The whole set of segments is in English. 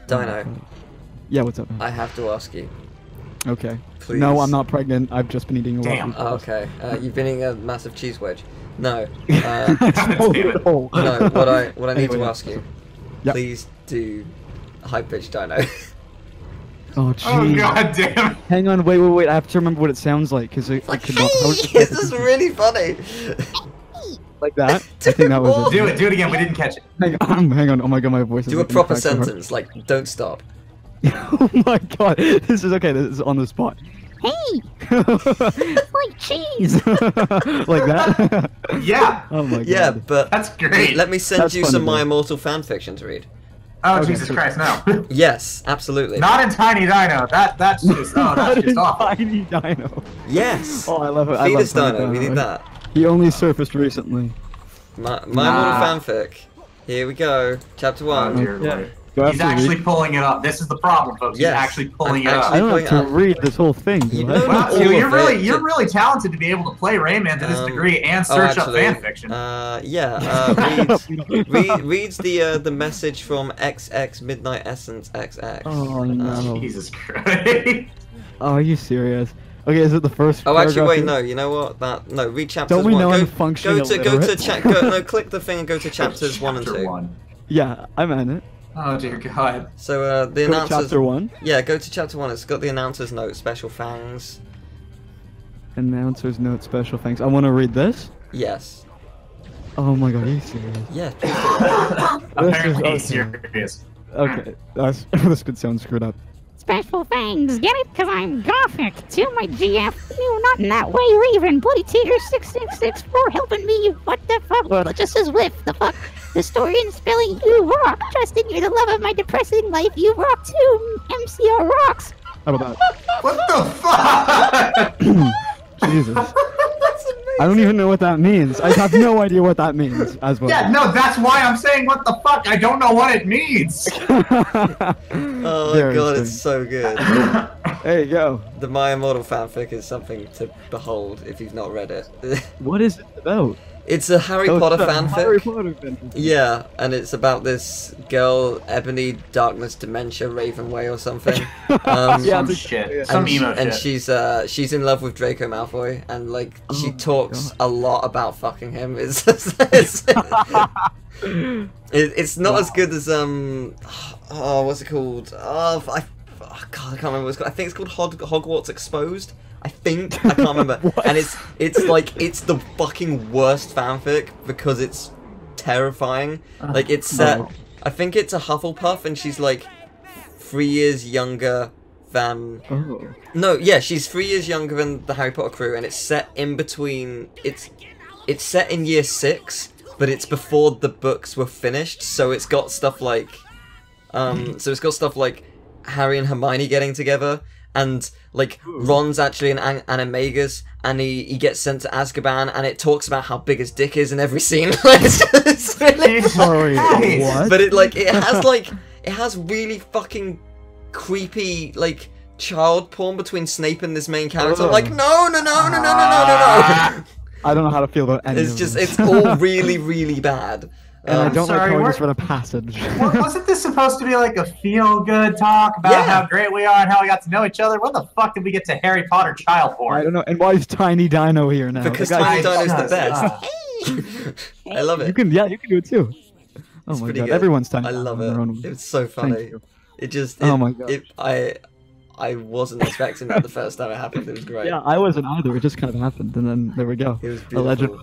Dino. Yeah, what's up? I have to ask you. Okay. Please. No, I'm not pregnant. I've just been eating a lot. Oh, okay. You've been eating a massive cheese wedge. No. No. No. What I need to ask you. Yep. Please do high pitched Dino. Oh, jeez. Oh, god damn. Hang on, wait. I have to remember what it sounds like, because I could not. This is really funny. Like that? I think that was it. Do it again. We didn't catch it. Hang on. Oh my god, my voice is Do a proper sentence, like, don't stop. Oh my god, this is okay. This is on the spot. Hey! It's like cheese! Like that? Yeah. Oh my god. Yeah, but That's great. let me send That's you funny, some though. My Immortal fanfiction to read. Oh, Okay, Jesus so- Christ, no. Yes, absolutely. Not in Tiny Dino. That's just awful. Tiny Dino. Yes. Oh, I love it. I love Fetus Tiny Dino, we need that. He only surfaced recently. My Immortal fanfic. Here we go. Chapter Oh, 1. dear Yeah. Lord. Do I have He's to actually read? pulling it up. This is the problem, folks. Yes. He's actually pulling it I'm up. I don't have to Pulling read this whole thing, do You I? know- Wow, all Teal, you're of really it. you're really talented to be able to play Rayman to this degree and search up fanfiction. Reads the message from XX Midnight Essence XX. Oh no. Jesus Christ. Oh, are you serious? Okay, is it the first Oh, actually, paragraph wait, here? no. You know what? No. Read chapters Don't we 1. know Go, I'm functioning click the thing and go to chapters 1 and 2. Chapter 1. Yeah, I'm in it. Oh dear God. So the Go to announcers. chapter 1. Yeah, go to chapter 1. It's got the announcers note, special fangs. Announcers note special thanks. I want to read this. Yes. Oh my god, are you serious? Yeah. Apparently he's okay. serious. Okay, this could sound screwed up. Special thanks, get it? Cause I'm Gothic. To my GF. No, not in that way, Raven. Bloody Teeter 666 for helping me. What the fuck? Well, it just says whiff. The fuck? Historian spelling, you rock. Trusting you're the love of my depressing life. You rock too. MCR rocks. How about that? What the fuck? Jesus. I don't even know what that means. I have no idea what that means as well. Yeah, no, that's why I'm saying what the fuck. I don't know what it means. Oh my god, it's so good. There you go. The My Immortal fanfic is something to behold if you've not read it. What is it about? It's a Harry Oh, Potter it's a fanfic. Harry Potter fanfic. Yeah, and it's about this girl, Ebony Darkness Dementia Ravenway or something. Yeah, Some it's- shit. yeah. Some and, emo and shit. she's in love with Draco Malfoy, and like she Oh my talks God. a lot about fucking him. It's it's not as good as oh, what's it called? Oh, God, I can't remember what it's called. I think it's called Hogwarts Exposed. I can't remember. And it's like it's the fucking worst fanfic because it's terrifying. Like it's set. Oh. I think it's a Hufflepuff, and she's like 3 years younger than. Oh. No, yeah, she's 3 years younger than the Harry Potter crew, and it's set in between. It's set in year 6, but it's before the books were finished, so it's got stuff like, Harry and Hermione getting together, and like Ron's actually an animagus, and he gets sent to Azkaban, and it talks about how big his dick is in every scene. It's really Sorry, what? but it has really fucking creepy like child porn between Snape and this main character. I'm like, no. I don't know how to feel about any It's of just this. it's all really, really bad. And I don't sorry, like how I what- just read a passage. Wasn't this supposed to be like a feel-good talk about Yeah. how great we are and how we got to know each other? What the fuck did we get to Harry Potter child I porn? don't know. And why is Tiny Dino here now? Because The guy- Tiny Dino's the just- best. I love you it. can, you can do it too. Oh It's my pretty god, good. everyone's Tiny I Dino love in their own it. way. It's so Thank funny. you. It just. Oh my God. I wasn't expecting that the first time it happened. It was great. Yeah, I wasn't either. It just kind of happened, and then there we go. It was A legend beautiful.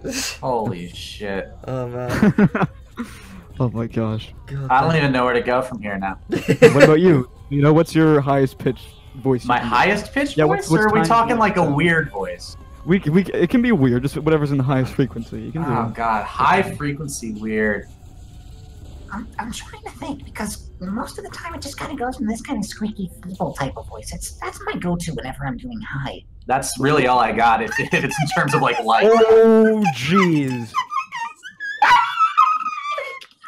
was born. Holy shit. Oh man. Oh my gosh. God, I don't even know where to go from here now. What about you? You know, what's your highest pitch voice? My highest pitch Yeah, voice, what's or are we Tiny talking Dino? like a weird voice? It can be weird, just whatever's in the highest frequency. You can do Oh it. god, high frequency weird. I'm trying to think because most of the time it just kind of goes in this kind of squeaky feeble type of voice. That's my go-to whenever I'm doing high. That's really all I got if it's in terms of like life. Oh, jeez.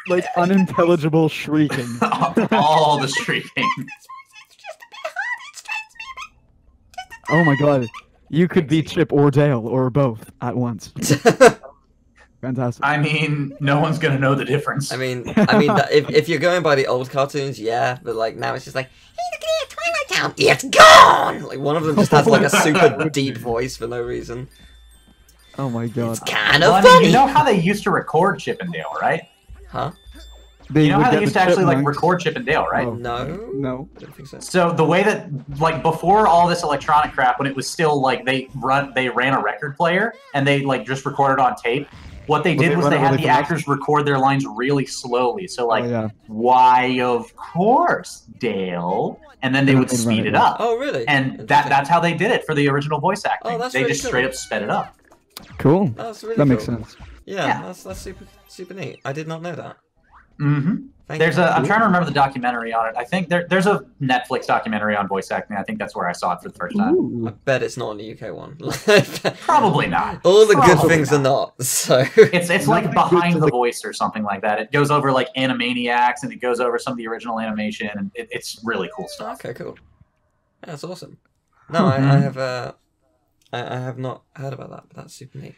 Like unintelligible shrieking. All the shrieking. Oh my god. You could be Chip or Dale or both at once. Fantastic. I mean, no one's gonna know the difference. I mean, if you're going by the old cartoons, yeah, but like now it's just like, hey, look at it, Twilight Town, it's gone. Like one of them just has like a super deep voice for no reason. Oh my god. It's kind of I mean, funny. you know how they used to record Chip and Dale, right? Huh? They You know would how they get used the to actually like chipmunks. record Chip and Dale, right? Oh. No. No. I don't think so. So the way that, like, before all this electronic crap, when it was still like they ran a record player and they like just recorded on tape. What they did was they had the actors record their lines really slowly. So like, why of course, Dale, and then they would speed it up. Oh really? And that's how they did it for the original voice acting. Oh, that's they really just cool. straight up sped it up. Cool. That's really That makes cool. sense. Yeah, that's super neat. I did not know that. Mm-hmm. Thank you. I'm trying to remember the documentary on it. I think there's a Netflix documentary on voice acting. I think that's where I saw it for the first time. Ooh. I bet it's not on the UK one. Probably not. All the good Probably things are not. So It's like Nothing behind good the to voice or something like that. It goes over like Animaniacs and it goes over some of the original animation and it's really cool stuff. okay, cool. Yeah, that's awesome. No, I have not heard about that, but that's super neat.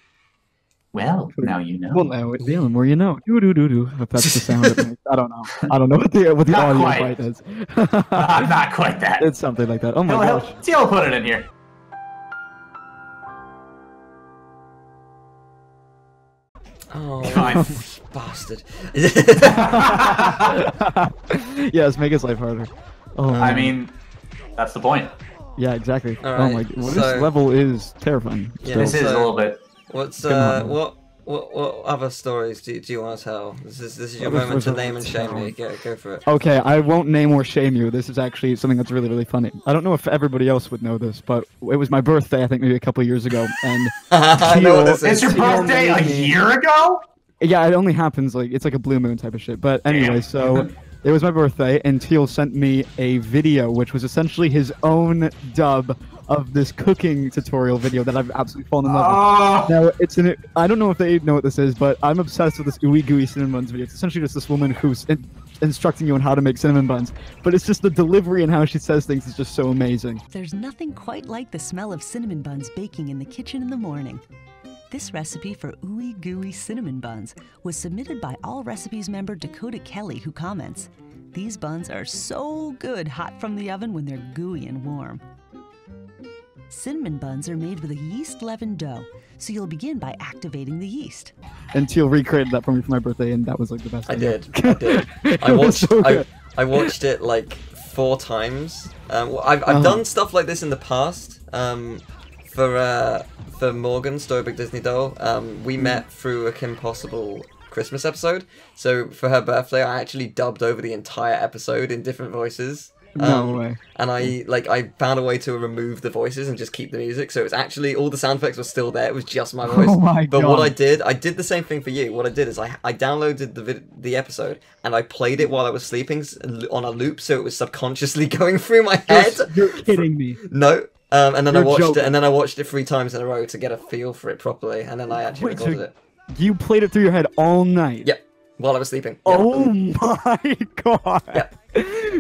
Well, now you know. Well, now the more you know. Do do do do. If that's the sound it makes. I don't know. I don't know what the Not audio quite. bite is. Not quite that. It's something like that. Oh my gosh. Teal put it in here. Oh, Fine. bastard. Yes, make his life harder. Oh, I mean, that's the point. yeah, exactly. All Oh my. right, Well, so- this level is terrifying. Yeah, still. This is a little bit. What's Come on. what other stories do you want to tell? This is your Other moment to stories I name want and to shame tell. me. Go for it. Okay, I won't name or shame you. This is actually something that's really, really funny. I don't know if everybody else would know this, but it was my birthday, I think maybe a couple years ago, and I know what this It's is. your birthday a year ago? yeah, it only happens like it's like a blue moon type of shit. But anyway, so it was my birthday, and Teal sent me a video, which was essentially his own dub of this cooking tutorial video that I've absolutely fallen in love with. Oh, Now, it's I don't know if they know what this is, but I'm obsessed with this ooey gooey cinnamon buns video. It's essentially just this woman who's instructing you on how to make cinnamon buns, but it's just the delivery and how she says things is just so amazing. There's nothing quite like the smell of cinnamon buns baking in the kitchen in the morning. This recipe for ooey gooey cinnamon buns was submitted by All Recipes member Dakota Kelly, who comments, "These buns are so good hot from the oven when they're gooey and warm." Cinnamon buns are made with a yeast-leavened dough, so you'll begin by activating the yeast. And Teal recreated that for me for my birthday, and that was like the best. I thing did. ever. I It was watched. so good. I watched it like 4 times. I've done stuff like this in the past. For Morgan, Story Big Disney Doll. We met through a Kim Possible Christmas episode. So for her birthday, I actually dubbed over the entire episode in different voices. No way. And I found a way to remove the voices and just keep the music, so it's actually all the sound effects were still there. It was just my voice. Oh my but God. what I did the same thing for you. What I did is I downloaded the episode and I played it while I was sleeping on a loop, so it was subconsciously going through my head. You're kidding me. No. And then You're I watched joking. it, and then I watched it 3 times in a row to get a feel for it properly, and then I actually Wait, so recorded it. You played it through your head all night? Yep. While I was sleeping. Yep. Oh my god! Yep.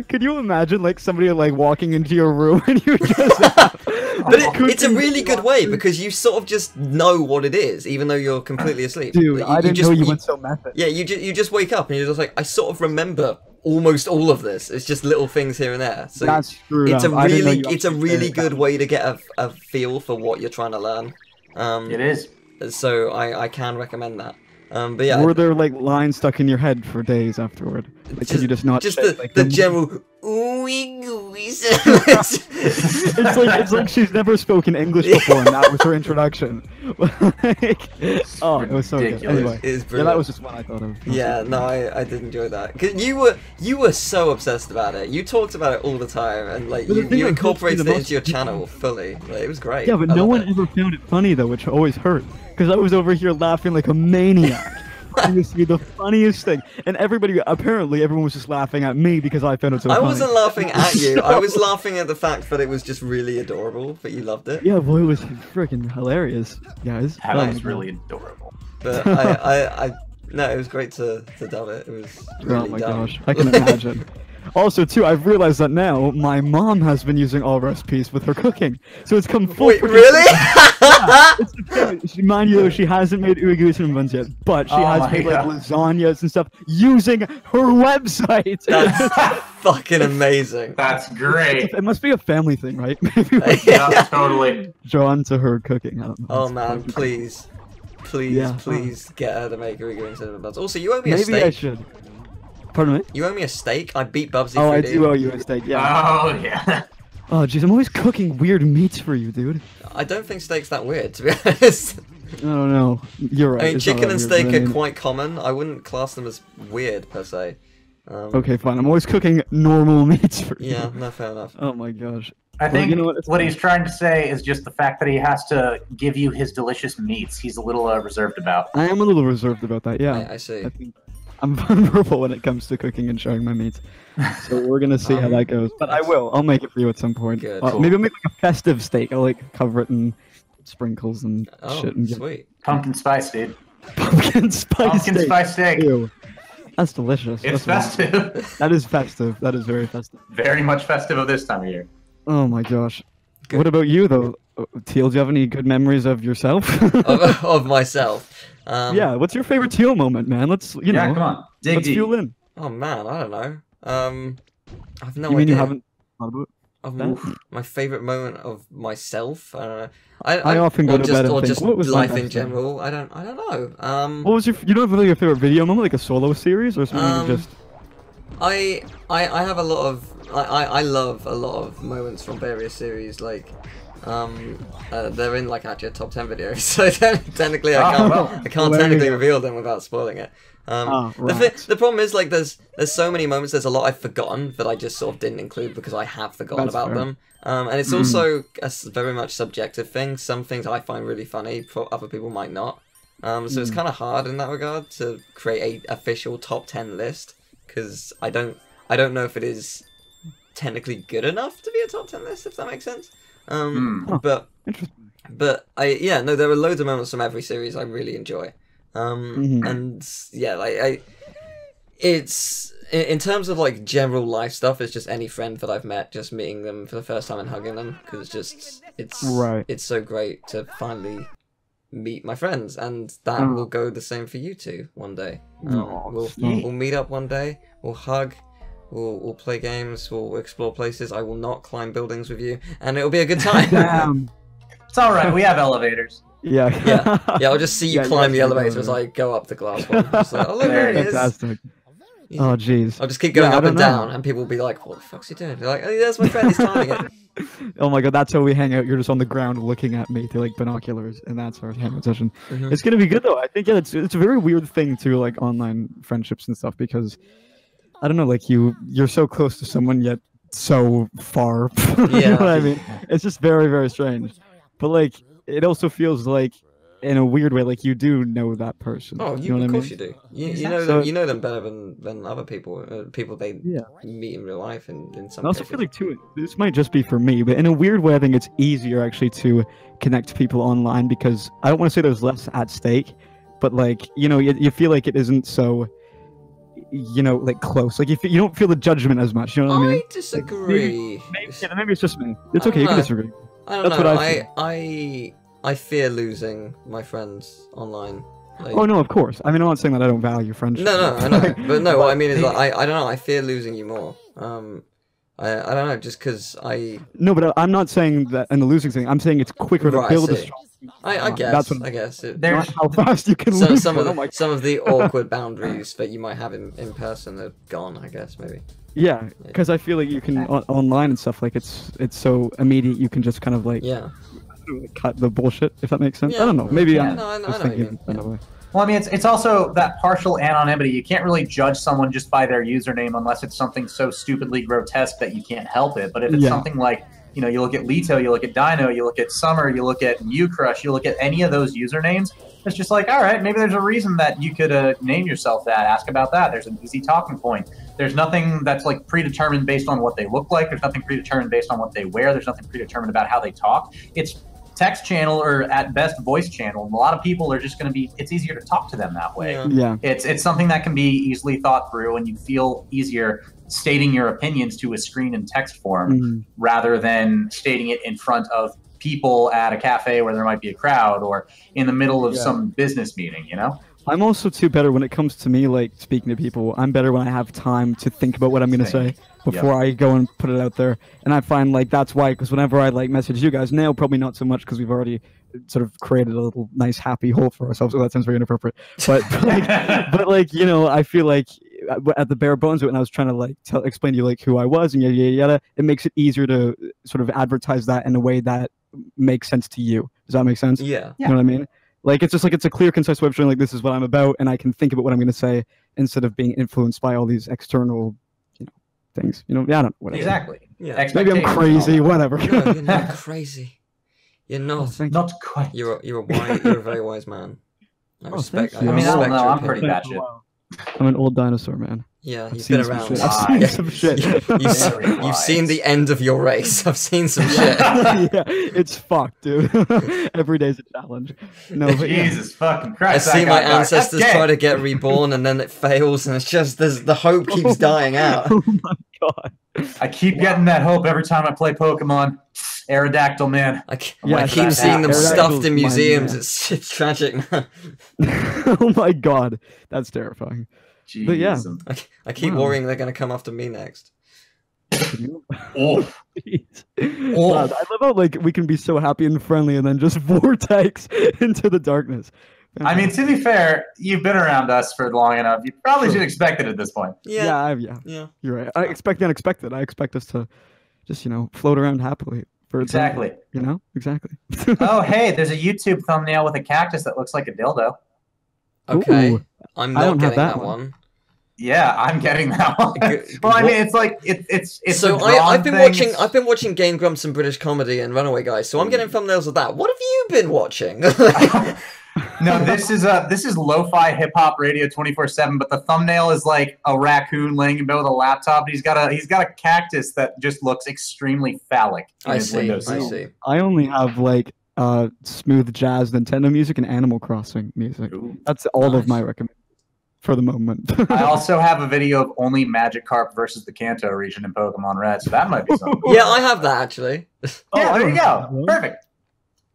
Could you imagine like somebody like walking into your room and you just? But it's a really good way because you sort of just know what it is, even though you're completely asleep. Dude, You- I didn't just, know you went so method. Yeah, you just wake up and you're just like, I sort of remember almost all of this. It's just little things here and there. So That's screwed it's up. a I didn't know really you it's a actually really did that. good way to get a feel for what you're trying to learn. it is. So I can recommend that. But yeah, Were there like lines stuck in your head for days afterward? Like, could you just not? just say, the like, the general ooey gooey. It's like she's never spoken English before, and that was her introduction. Like, oh, it was so good. Ridiculous. Anyway, It is yeah, brilliant. that was just one I thought of. Yeah, no, I did enjoy that. 'Cause you were so obsessed about it. You talked about it all the time, and like But the you thing that hurts me incorporated the it most- into your channel fully. Like, it was great. Yeah, but I no love one it. ever found it funny though, which always hurt. Because I was over here laughing like a maniac. It used to be the funniest thing, and everyone was just laughing at me because I found it so I funny. wasn't laughing at you. I was laughing at the fact that it was just really adorable, but you loved it. Yeah, boy, it was freaking hilarious, guys. That Oh is my God. really adorable. But no, it was great to dub it. It was really Oh my dumb. gosh, I can imagine. Also, too, I've realized that now my mom has been using All Recipes with her cooking, so it's come full. Wait, freaking- really? It's the thing. Mind you, though, she hasn't made Uigu cinnamon buns yet, but she has made like lasagnas and stuff using her website. That's fucking amazing. That's great. It must be a family thing, right? Maybe Yeah, totally. drawn to her cooking. I don't know. Oh man, please get her to make Uigu cinnamon buns. Also, you owe me a steak. Maybe I should. Pardon me? You owe me a steak. I beat Bubsy. Oh, 3D. I do owe you a steak. Yeah. Oh yeah. Oh, jeez, I'm always cooking weird meats for you, dude. I don't think steak's that weird, to be honest. I don't know. You're right. I mean, it's not chicken that and weird, steak but I are mean- quite common. I wouldn't class them as weird, per se. Okay, fine. I'm always cooking normal meats for you. Yeah, no, fair enough. Oh my gosh. I think you know what, it's what fine. he's trying to say is just the fact that he has to give you his delicious meats. He's a little reserved about. I am a little reserved about that, yeah. I see. I think I'm vulnerable when it comes to cooking and sharing my meats. So we're gonna see how that goes. But I will. I'll make it for you at some point. Good. Maybe I'll make like a festive steak. I'll like cover it in sprinkles and Oh, shit and give sweet. Pumpkin spice, dude. pumpkin spice Pumpkin steak. spice steak. Ew. That's delicious. It's That's nice. festive. That is festive. That is very festive. Very much festive of this time of year. Oh my gosh. Good. What about you though? Teal, do you have any good memories of yourself? of myself. Yeah, what's your favorite Teal moment, man? Let's, you Yeah, know, come on. Dig let's deep. fuel in. Oh man, I don't know. I've no You mean idea. you haven't thought about Of that? my favorite moment of myself. I don't know. I often go or to just, bed and or think, just what was my life in best day? general. I don't know. What was your, you don't have really a favorite video moment, like a solo series or something? You just, I have a lot of I love a lot of moments from various series. Like they're in like actually a top 10 videos, so technically I can't technically reveal them without spoiling it. right. The problem is like there's so many moments. There's a lot I've forgotten that I just sort of didn't include because I have forgotten That's about fair. them. And it's also a very much subjective thing. Some things I find really funny, other people might not. So it's kind of hard in that regard to create a official top 10 list because I don't know if it is technically good enough to be a top 10 list, if that makes sense. But interesting. there are loads of moments from every series I really enjoy. And yeah, like it's in terms of like general life stuff, it's just any friend that I've met, just meeting them for the first time and hugging them because it's so great to finally meet my friends, and that will go the same for you two one day. We'll meet up one day, we'll hug, we'll play games, we'll explore places. I will not climb buildings with you, and it'll be a good time. Damn. It's all right. We have elevators. Yeah. Yeah, I'll just see you Yeah, climb the yeah, elevator yeah. as I go up the glass one. Just like, oh, look, there it is. Fantastic. Oh, jeez. I'll just keep going Yeah, I up and don't know. down, and people will be like, what the fuck's he doing? They're like, oh, there's my friend, he's climbing it. Oh my god, that's how we hang out. You're just on the ground looking at me through like binoculars, and that's our hangout session. It's gonna be good though. I think it's a very weird thing to like online friendships and stuff because I don't know, like you're so close to someone yet so far. You know Yeah. what I mean? It's just very, very strange. But like it also feels like in a weird way, like you do know that person. Oh, you know what of I course mean? you do. You Exactly. know them. You know them better than other people. People they meet in real life. In some I also cases. feel like too, this might just be for me, but in a weird way, I think it's easier actually to connect to people online because I don't want to say there's less at stake, but like you feel like it isn't so, like close. Like you don't feel the judgment as much. You know what I mean? I disagree. Maybe it's just me. It's okay. You can disagree. I don't That's know. what I I fear losing my friends online. Like, Oh no, of course. I mean, I'm not saying that I don't value friendship. No, I know. But no, what I mean is like, I don't know. I fear losing you more. I don't know, just because I... No, but I'm not saying that in the losing thing. I'm saying it's quicker to Right, build a see. strong... I guess. That's what I guess. It, Not how fast you can lose some one. of the, some of the awkward boundaries that you might have in person are gone, I guess, maybe. Yeah, because I feel like you can online and stuff, like it's so immediate. You can just kind of like Yeah. cut the bullshit, if that makes sense. Yeah. I don't know. Maybe Yeah, I'm no, I know just what you thinking mean. in a way. Well, I mean, it's also that partial anonymity. You can't really judge someone just by their username unless it's something so stupidly grotesque that you can't help it. But if it's something like, you look at Leto, you look at Dino, you look at Summer, you look at Crush, you look at any of those usernames, it's just like, all right, maybe there's a reason that you could name yourself that. Ask about that. There's an easy talking point. There's nothing that's like predetermined based on what they look like. There's nothing predetermined based on what they wear. There's nothing predetermined about how they talk. It's text channel or at best voice channel. And a lot of people are just going to be, it's easier to talk to them that way. Yeah. It's something that can be easily thought through, and you feel easier stating your opinions to a screen in text form rather than stating it in front of people at a cafe where there might be a crowd, or in the middle of some business meeting, you know? I'm also too better when it comes to me, like, speaking to people. I'm better when I have time to think about what I'm going to say before I go and put it out there. And I find, like, that's why, because whenever I, like, message you guys now, probably not so much because we've already sort of created a little nice happy hole for ourselves. So that sounds very inappropriate. But like, you know, I feel like at the bare bones of it, and I was trying to, like, explain to you, like, who I was and yada, yada, yada, it makes it easier to sort of advertise that in a way that makes sense to you. Does that make sense? Yeah. You know what I mean? Like, it's just like, it's a clear, concise way of showing, like, this is what I'm about, and I can think about what I'm going to say instead of being influenced by all these external, you know, things. You know, yeah, I don't know. Whatever. Exactly. Yeah. Maybe I'm crazy, whatever. No, you're not crazy. You're not. Not quite. You're a very wise man. I respect. thank you. I mean, I don't respect know. your I'm pretty opinion. batshit. I'm an old dinosaur, man. Yeah, I've you've seen been some around. shit. I've seen some shit. You've seen the end of your race. I've seen some shit. Yeah, it's fucked, dude. Every day's a challenge. No, but yeah. Jesus fucking I Christ. see my That's ancestors gay. try to get reborn, and then it fails, and it's just the hope keeps dying out. Oh my god. I keep getting that hope every time I play Pokemon. Aerodactyl, man. I Yeah, keep that's seeing them Aerodactyl's stuffed in mine, museums. yeah. It's tragic, man. Oh my god, that's terrifying. Jeez. But yeah. I keep worrying they're gonna come after me next. Oh. Jeez. God, I love how, like, we can be so happy and friendly and then just vortex into the darkness. I mean, to be fair, you've been around us for long enough. You probably should expect it at this point. Yeah. Yeah, you're right. I expect the unexpected. I expect us to just, you know, float around happily. Exactly. You know? Exactly. Oh, hey, there's a YouTube thumbnail with a cactus that looks like a dildo. Okay. Ooh, I'm I not don't have getting that that one. one. Yeah, I'm getting that one. Well, I mean, it's like it's. So a drawn I've been thing. watching. I've been watching Game Grumps and British Comedy and Runaway Guys. So I'm getting thumbnails of that. What have you been watching? No, this is lo-fi hip hop radio 24/7. But the thumbnail is like a raccoon laying in bed with a laptop. He's got a cactus that just looks extremely phallic in I his see. windowsill. I see. I only have, like, smooth jazz Nintendo music and Animal Crossing music. Ooh. That's all Nice. of my recommend for the moment. I also have a video of only Magikarp versus the Kanto region in Pokemon Red, so that might be something. Yeah, I have that actually. Yeah, I there you don't go. know. Perfect.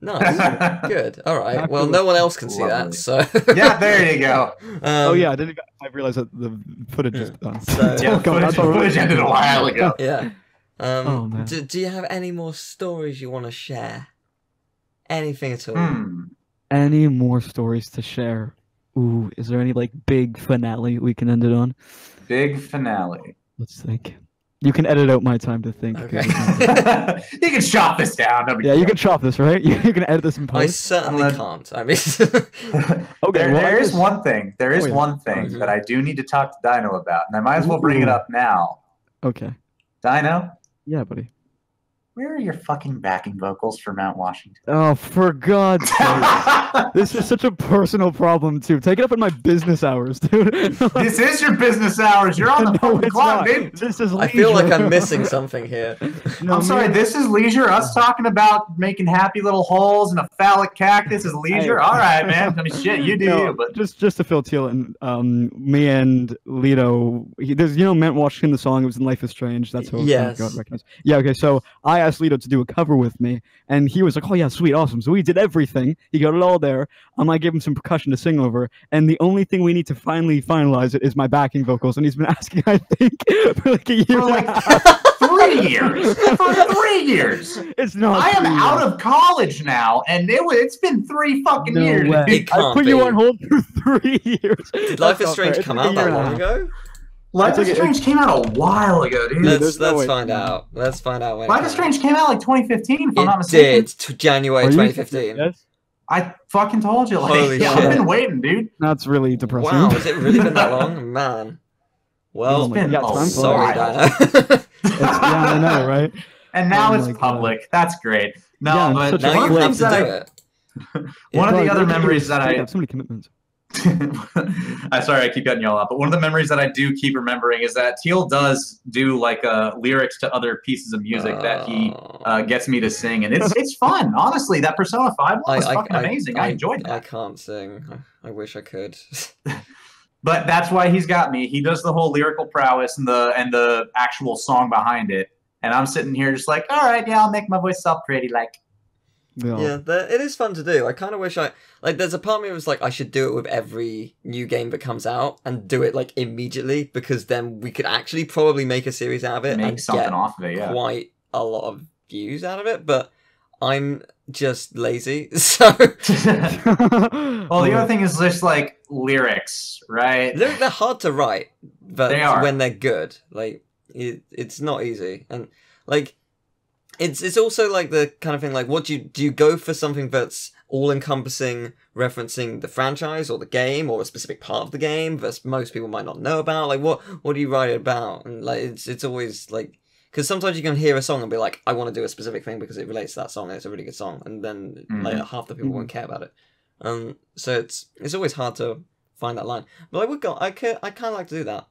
Nice. Good. All right. Well, no one else can see that. Lovely. So. Yeah, there you go. Oh yeah, I realized that the footage is done. So- Yeah, the God, that's all right. footage ended a while ago. Yeah. Oh, man. Do you have any more stories you want to share? Anything at all? Any more stories to share? Ooh, is there any, like, big finale we can end it on? Big finale. Let's think. You can edit out my time to think. Okay. You can chop this down. No big Yeah, you deal. can chop this, right? You can edit this in I post. certainly I'm can't. I mean, Okay, well, there I is guess- one thing. There is Oh, yeah. one thing Mhm. that I do need to talk to Dino about, and I might as well bring it Ooh. up now. Okay. Dino, Yeah, buddy. where are your fucking backing vocals for Mount Washington? Oh, for God's sake. This is such a personal problem, too. Take it up in my business hours, dude. This is your business hours. You're on the No, fucking it's clock, not. dude. This is I feel like leisure. I'm missing something here. No, I'm sorry, man. this is leisure. Us talking about making happy little holes in a phallic cactus is leisure. Hey. All right, man. I mean, shit, you do No, you, but just to fill Teal and me and Lito, there's, you know, Mount Washington, the song, it was in Life is Strange. That's how Yes. God recognized. Yeah, okay, so I asked Lito to do a cover with me, and he was like, oh yeah, sweet, awesome. So we did everything. He got it all there. I gave him some percussion to sing over, and the only thing we need to finally finalize it is my backing vocals, and he's been asking, I think, for like a year. for and a like half. 3 years. For 3 years. It's not. I am 3 out years. of college now, and it's been 3 fucking No years. way. It I can't put you be. on hold for 3 years. Did Life is That's not Strange fair. come It's out a year that and a long half. ago? Life is It's like- Strange came out a while ago, dude. Let's there's no way. find out. Let's find out when. Life it is came Strange came out like 2015, if I'm not out. It mistaken. did. January Are you 2015. Yes? I fucking told you. Like, Holy yeah, shit. I've been waiting, dude. That's really depressing. Wow, has it really been that long? Man. Well, It's been yeah, a time flies. sorry, while. Dino. Yeah, I know, right? And now Oh it's my God. public. That's great. No, Yeah, but such now one you of the have things to that do I, it. one of the God, other look at memories this. that I I have so many commitments. I'm sorry, I keep cutting you all off, but one of the memories that I do keep remembering is that Teal does do like lyrics to other pieces of music that he gets me to sing, and it's fun. Honestly, that Persona 5 one was fucking amazing. I enjoyed that. I can't sing. I wish I could. But that's why he's got me. He does the whole lyrical prowess and the actual song behind it, and I'm sitting here just like, all right, yeah, I'll make my voice sound pretty like. Yeah, it is fun to do. I kind of wish there's a part of me that was like, I should do it with every new game that comes out and do it like immediately, because then we could actually probably make a series out of it Make and something get off of it, yeah. quite a lot of views out of it. But I'm just lazy, so. Well, the other thing is just like lyrics, right? They're hard to write, but They are. when they're good, like it's not easy, and like. It's also like the kind of thing like, what do you go for something that's all encompassing, referencing the franchise or the game or a specific part of the game that most people might not know about? Like what do you write it about? And like it's always like, because sometimes you can hear a song and be like, I want to do a specific thing because it relates to that song and it's a really good song, and then like half the people won't care about it. So it's always hard to find that line. But I kind of like to do that.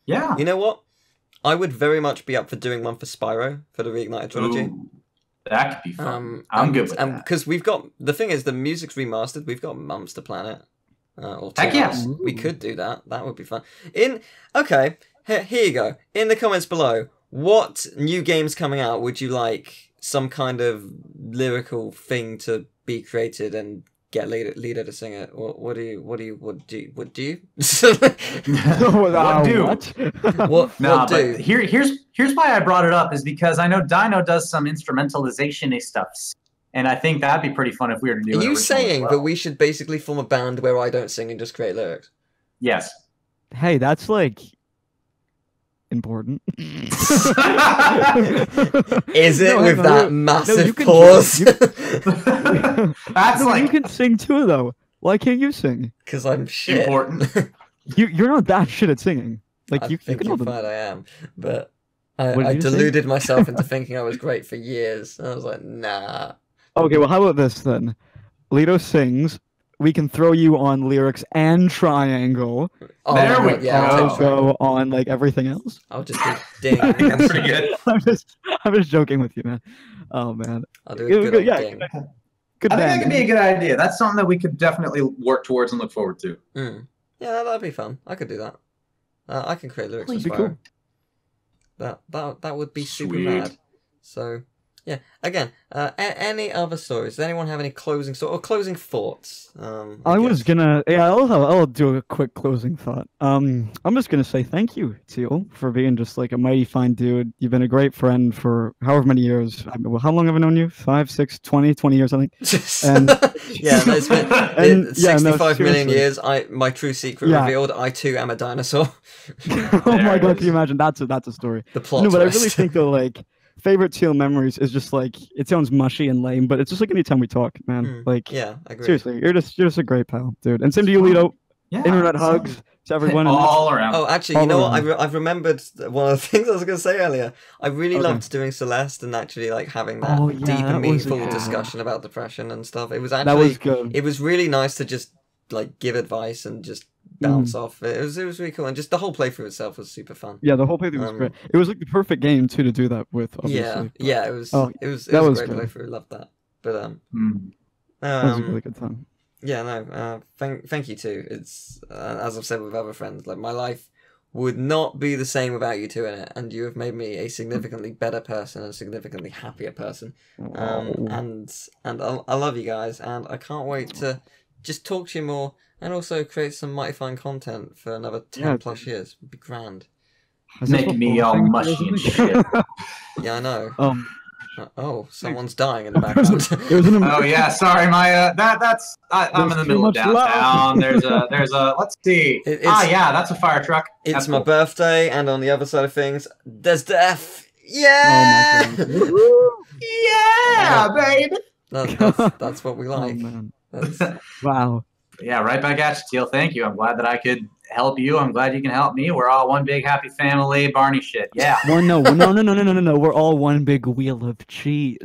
You know what? I would very much be up for doing one for Spyro for the Reignited trilogy. Ooh, that could be fun. I'm good with that. Because we've got, the thing is, the music's remastered. We've got Monster Planet. Or Heck yeah. We could do that. That would be fun. Okay, here you go. In the comments below, what new games coming out would you like some kind of lyrical thing to be created and get leader to sing it? What do you? What do? What do? What do? Here's why I brought it up, is because I know Dino does some instrumentalization-y stuff, and I think that'd be pretty fun if we were to do. Are you saying that we should basically form a band where I don't sing and just create lyrics? Yes. Hey, that's like important. Is it with that massive pause? That's like, you can sing too, though. Why can't you sing? Because I'm shit. Important. You're not that shit at singing. Like I you think can you're hold fine, I am, but What I did you say? deluded myself into thinking I was great for years. And I was like, nah. Okay, well, how about this then? Lito sings. We can throw you on lyrics and triangle. Oh, There my we God, yeah, go. I'll I'll go on like everything else. just do ding. That's pretty good. I'm just joking with you, man. Oh man. I'll do a good old yeah, ding. good I think that band. could be a good idea. That's something that we could definitely work towards and look forward to. Yeah, that'd be fun. I could do that. I can create lyrics for That'd be Spyro. cool. That would be super Sweet. rad. So, yeah. Again, any other stories? Does anyone have any closing closing thoughts? I was gonna, yeah, I'll do a quick closing thought. I'm just gonna say thank you, Teal, for being just like a mighty fine dude. You've been a great friend for however many years. Well, how long have I known you? 5, 6, 20 years, I think. And yeah, it's been And- yeah, no, 65 million seriously. years. My true secret Yeah. revealed. I too am a dinosaur. oh There my it god, is. can you imagine? That's a story. The plot No, but I twist. really think though, like, favorite Teal memories is just like, it sounds mushy and lame, but it's just like anytime we talk, man. Like, yeah, I agree. seriously, you're just a great pal, dude. And same to you, Lito. Yeah. Internet hugs to everyone. and All around. Oh, actually, All you know what? around. I've remembered one of the things I was going to say earlier. I really Okay. loved doing Celeste and actually like having that Oh, yeah, deep that and was- meaningful yeah. discussion about depression and stuff. It was that actually was good. it was really nice to just like give advice and just bounce off. It was really cool, and just the whole playthrough itself was super fun. Yeah, the whole playthrough was great. It was like the perfect game too to do that with. Obviously. Yeah, it was. Oh, it was that a was great good. playthrough. Loved that. But That was a really good time. yeah, no. Thank you too. It's as I've said with other friends, like my life would not be the same without you two in it, and you have made me a significantly better person and a significantly happier person. And I love you guys, and I can't wait to just talk to you more, and also create some mighty fine content for another 10 plus years. It'd be grand. Is this Make what me all thing mushy is? and shit. Yeah, I know. Oh, someone's dying in the It was background. an Oh yeah, sorry, my I'm in the There's middle too of much downtown. There's a let's see. It's- Yeah, that's a fire truck. It's That's my cool. birthday, and on the other side of things, there's death. Yeah. Oh my god. Yeah, baby. That's what we like. Oh man. That's- Wow. Yeah, right back at you, Teal. Thank you. I'm glad that I could help you. I'm glad you can help me. We're all one big happy family. Barney shit. Yeah. No. We're all one big wheel of cheese.